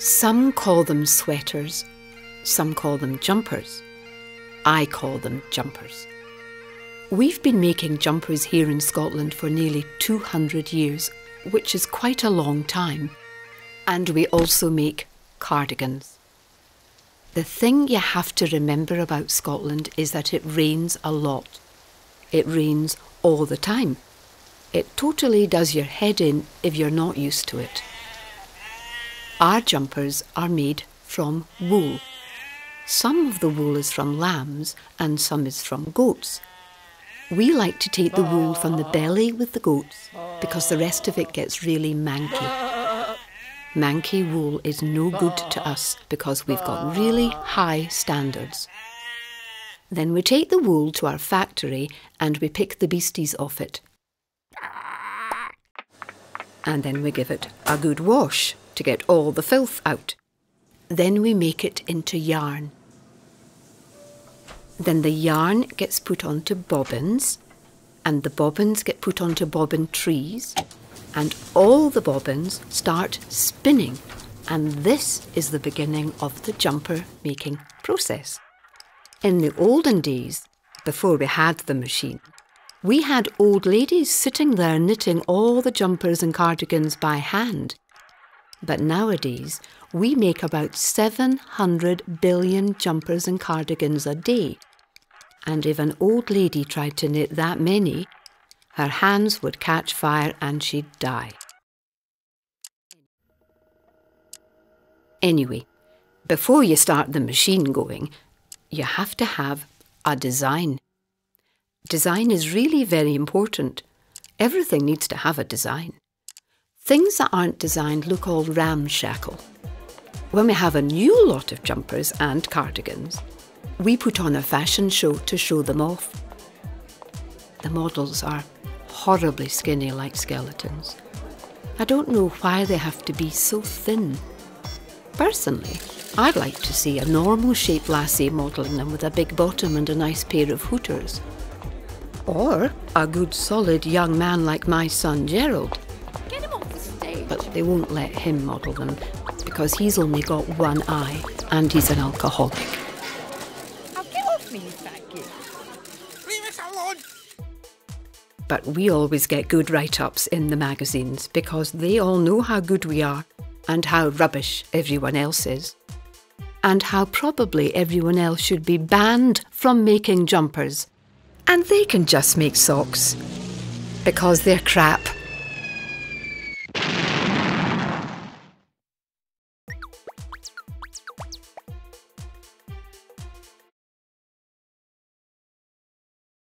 Some call them sweaters, some call them jumpers. I call them jumpers. We've been making jumpers here in Scotland for nearly 200 years, which is quite a long time. And we also make cardigans. The thing you have to remember about Scotland is that it rains a lot. It rains all the time. It totally does your head in if you're not used to it. Our jumpers are made from wool. Some of the wool is from lambs and some is from goats. We like to take the wool from the belly with the goats because the rest of it gets really manky. Manky wool is no good to us because we've got really high standards. Then we take the wool to our factory and we pick the beasties off it. And then we give it a good wash to get all the filth out. Then we make it into yarn. Then the yarn gets put onto bobbins, and the bobbins get put onto bobbin trees, and all the bobbins start spinning. And this is the beginning of the jumper making process. In the olden days, before we had the machine, we had old ladies sitting there knitting all the jumpers and cardigans by hand. But nowadays, we make about 700 billion jumpers and cardigans a day. And if an old lady tried to knit that many, her hands would catch fire and she'd die. Anyway, before you start the machine going, you have to have a design. Design is really very important. Everything needs to have a design. Things that aren't designed look all ramshackle. When we have a new lot of jumpers and cardigans, we put on a fashion show to show them off. The models are horribly skinny like skeletons. I don't know why they have to be so thin. Personally, I'd like to see a normal shaped lassie modelling them with a big bottom and a nice pair of hooters. Or a good solid young man like my son Gerald. Get him off the stage. But they won't let him model them because he's only got one eye and he's an alcoholic. Now get off me, you faggot. Leave us alone! But we always get good write-ups in the magazines because they all know how good we are and how rubbish everyone else is. And how probably everyone else should be banned from making jumpers. And they can just make socks because they're crap.